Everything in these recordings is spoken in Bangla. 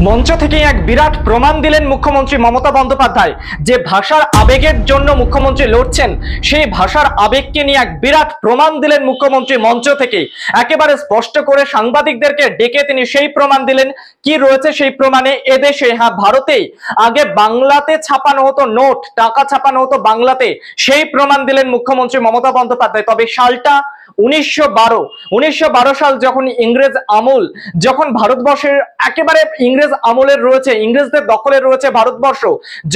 মঞ্চ থেকে এক বিরাট প্রমাণ দিলেন মুখ্যমন্ত্রী মমতা বন্দ্যোপাধ্যায়। যে ভাষার আবেগের জন্য মুখ্যমন্ত্রী লড়ছেন, সেই ভাষার আবেগকে নিয়ে এক বিরাট প্রমাণ দিলেন মুখ্যমন্ত্রী মঞ্চ থেকে। একেবারে স্পষ্ট করে সাংবাদিকদেরকে ডেকে তিনি সেই প্রমাণ দিলেন। কি রয়েছে সেই প্রমাণে? এদেশে, হ্যাঁ ভারতেই, আগে বাংলাতে ছাপানো হতো নোট, টাকা ছাপানো হতো বাংলাতে, সেই প্রমাণ দিলেন মুখ্যমন্ত্রী মমতা বন্দ্যোপাধ্যায়। তবে সালটা 1912 সাল, যখন ইংরেজ আমল, যখন ভারতবর্ষের একেবারে ইংরেজ আমলের রয়েছে, ইংরেজদের দখলে রয়েছে ভারতবর্ষ,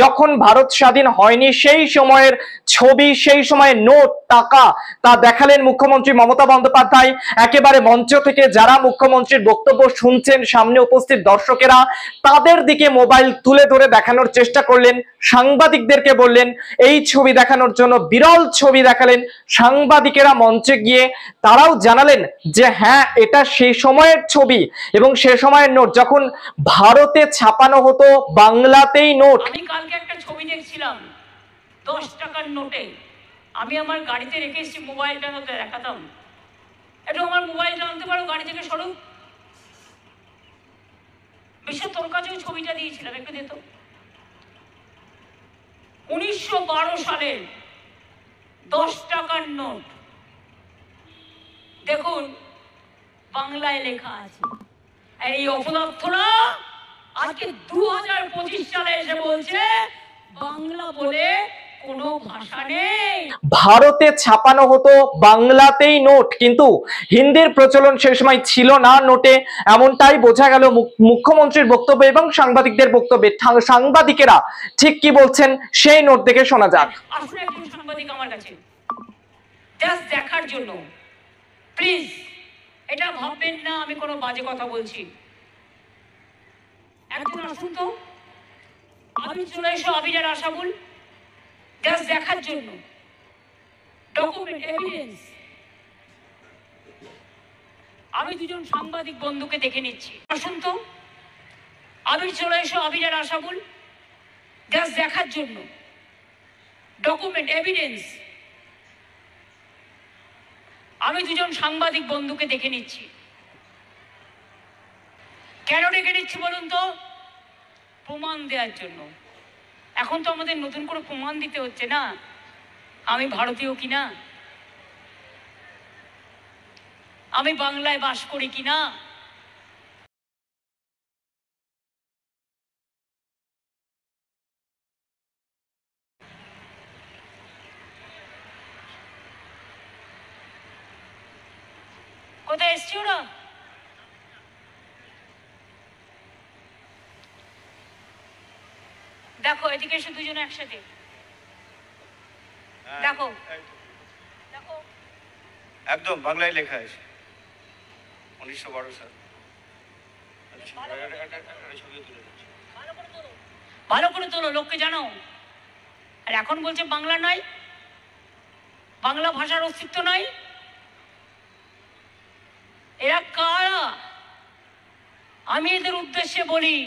যখন ভারত স্বাধীন হয়নি, সেই সময়ের ছবি, সেই সময়ের নোট, টাকা, তা দেখালেন মুখ্যমন্ত্রী মমতা বন্দ্যোপাধ্যায়। একেবারে মঞ্চ থেকে যারা মুখ্যমন্ত্রীর বক্তব্য শুনছেন, সামনে উপস্থিত দর্শকেরা, তাদের দিকে মোবাইল তুলে ধরে দেখানোর চেষ্টা করলেন, সাংবাদিকদেরকে বললেন এই ছবি দেখানোর জন্য। বিরল ছবি দেখালেন সাংবাদিকেরা মঞ্চে গিয়ে। তারাও জানালেন যে হ্যাঁ, এটা সেই সময়ের ছবি এবং সে সময়ের নোট, যখন ভারতে ছাপানো হতো বাংলাতেই নোট। আমি কালকে একটা ছবি দেখছিলাম 10 টাকার নোটে। আমি আমার গাড়িতে রেখে এসেছি, মোবাইলটা হতে দেখাতাম। একটু আমার মোবাইলটা আনতে পারো, গাড়ি থেকে সরো। বিশ্ব তোর কাছেও ছবিটা দিয়েছিলাম, একটু দিত। 1912 সালের 10 টাকার নোট দেখুন, বাংলায় লেখা আছে। এই অপদার্থরা আজকে 2025 সালে এসে বলছে বাংলা বলে কোনো ভাষা নেই। ভারতে ছাপানো হতো বাংলাতেই নোট, কিন্তু হিন্দির প্রচলন সে সময় ছিল না নোটে, এমনটাই বোঝা গেল মুখ্যমন্ত্রীর বক্তব্য এবং সাংবাদিকদের বক্তব্যে। সাংবাদিকেরা ঠিক কি বলছেন সেই নোট দেখে শোনা যাক। আসলে একজন সাংবাদিক আমার কাছে জাস্ট দেখার জন্য, প্লিজ এটা ভাববেন না আমি কোনো বাজে কথা বলছি। একজন আসুন তো, আমি চলে এসো, আবিরের আশাবুল, জাস্ট দেখার জন্য, ডকুমেন্ট, এভিডেন্স। আমি দুজন সাংবাদিক বন্ধুকে দেখে নিচ্ছি। আসুন তো, আবির চলে এসো, আবিরের আশাবুল, জাস্ট দেখার জন্য, ডকুমেন্ট, এভিডেন্স। আমি দুজন সাংবাদিক বন্ধুকে দেখে নিচ্ছি। কেন ডেকে নিচ্ছি বলুন তো? প্রমাণ দেওয়ার জন্য। এখন তো আমাদের নতুন করে প্রমাণ দিতে হচ্ছে না আমি ভারতীয় কিনা, আমি বাংলায় বাস করি কিনা। কোথায় এসছি ওরা? দেখো এদিকে এসে দুজনে একসাথে দেখো, দেখো একদম বাংলায় লেখা আছে 1912 সাল। ভালো করে তোলো, লোককে জানাও। আর এখন বলছে বাংলা নাই, বাংলা ভাষার অস্তিত্ব নাই। এরা কারা? আমি এদের উদ্দেশ্যে বলি,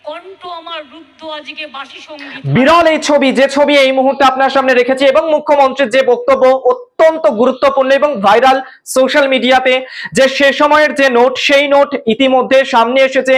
কণ্ঠ আমার রুদ্ধ আজকে বাসি সঙ্গীত। বিরল এই ছবি, যে ছবি এই মুহূর্তে আপনার সামনে রেখেছি, এবং মুখ্যমন্ত্রীর যে বক্তব্য অত্যন্ত গুরুত্বপূর্ণ এবং ভাইরাল সোশ্যাল মিডিয়াতে, যে সে সময়ের যে নোট, সেই নোট ইতিমধ্যে সামনে এসেছে।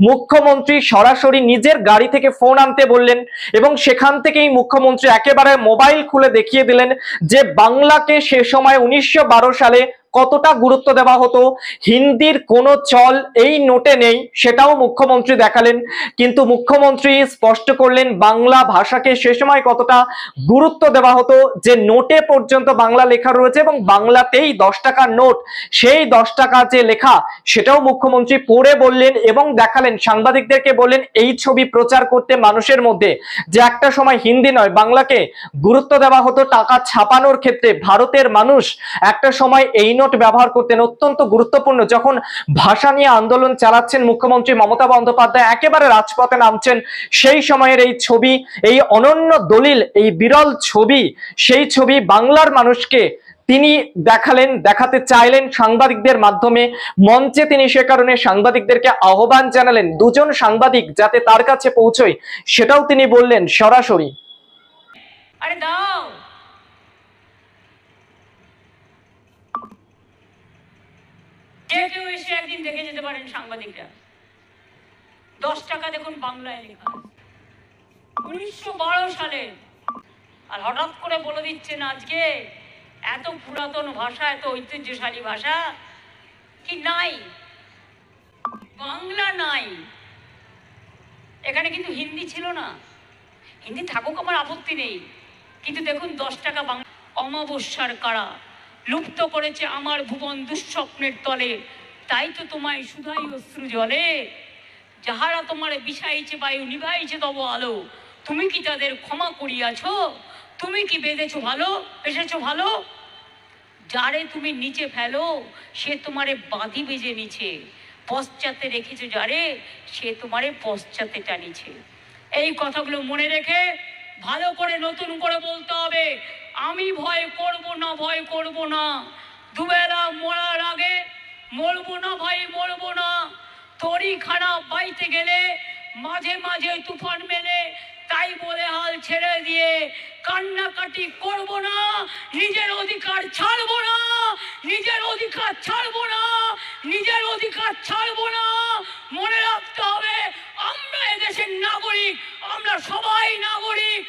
মুখ্যমন্ত্রী সরাসরি নিজের গাড়ি থেকে ফোন আনতে বললেন এবং সেখান থেকেই মুখ্যমন্ত্রী একেবারে মোবাইল খুলে দেখিয়ে দিলেন যে বাংলাকে সে সময় 1912 সালে কতটা গুরুত্ব দেওয়া হতো। হিন্দির কোনো চল এই নোটে নেই, সেটাও মুখ্যমন্ত্রী দেখালেন। কিন্তু মুখ্যমন্ত্রী স্পষ্ট করলেন বাংলা ভাষাকে সে সময় কতটা গুরুত্ব দেওয়া হতো, যে নোটে পর্যন্ত বাংলা লেখা রয়েছে এবং বাংলাতেই 10 টাকার নোট, সেই 10 টাকা যে লেখা, সেটাও মুখ্যমন্ত্রী পড়ে বললেন এবং দেখালেন। সাংবাদিকদেরকে বললেন এই ছবি প্রচার করতে মানুষের মধ্যে, যে একটা সময় হিন্দি নয় বাংলাকে গুরুত্ব দেওয়া হতো টাকা ছাপানোর ক্ষেত্রে। ভারতের মানুষ একটা সময় এই নোট ব্যবহার করতেন, অত্যন্ত গুরুত্বপূর্ণ। যখন ভাষা নিয়ে আন্দোলন চালাচ্ছেন মুখ্যমন্ত্রী মমতা বন্দ্যোপাধ্যায়, একেবারে রাজপথে নামছেন, সেই সময়ের এই ছবি, এই অনন্য দলিল, এই বিরল ছবি, সেই ছবি বাংলার মানুষকে তিনি দেখালেন, দেখাতে চাইলেন সাংবাদিকদের মাধ্যমে। মঞ্চে তিনি সে কারণে সাংবাদিকদেরকে আহ্বান জানালেন দুজন সাংবাদিক যাতে তার কাছে পৌঁছয়, সেটাও তিনি বললেন সরাসরি। আরে দাও, যে কেউ এসে একদিন দেখে যেতে পারেন সাংবাদিকরা। 10 টাকা দেখুন বাংলায় লেখা আছে 1912 সালে। আর হঠাৎ করে বলে দিচ্ছেন আজকে এত পুরাতন ভাষা, এত ঐতিহ্যশালী ভাষা কি নাই, বাংলা নাই। এখানে কিন্তু হিন্দি ছিল না, হিন্দি থাকুক আমার আপত্তি নেই, কিন্তু দেখুন 10 টাকা বাংলা। অমাবস্যার কারা লুপ্ত করেছে আমার ভুবন দুঃস্বপ্নের তলে, তাই তো তোমায় সুধাই অশ্রু জলে। যাহারা তোমার বিষাইছে বায়ু নিভাইছে তব আলো, তুমি কি তাদের ক্ষমা করিয়াছ? তুমি কি বেঁধেছো ভালো, বেঁধেছো ভালো? যারে তুমি নিচে ফেলো সে তোমারে বাঁধি বেজে নিছে, পশ্চাতে রেখেছো যারে সে তোমারে পশ্চাতে টানিছে। এই কথাগুলো মনে রেখে ভালো করে নতুন করে বলতে হবে, আমি ভয় করব না, ভয় করব না। দুবেলা মরার আগে মরবো না ভাই, মরবো না। তরি খারাপ বাইতে গেলে মাঝে মাঝে তুফান মেলে, তাই বলে হাল ছেড়ে দিয়ে কান্নাকাটি করব না। নিজের অধিকার ছাড়বো না, নিজের অধিকার ছাড়বো না, নিজের অধিকার ছাড়বো না। মনে রাখতে হবে আমরা এদেশের নাগরিক, আমরা সবাই নাগরিক।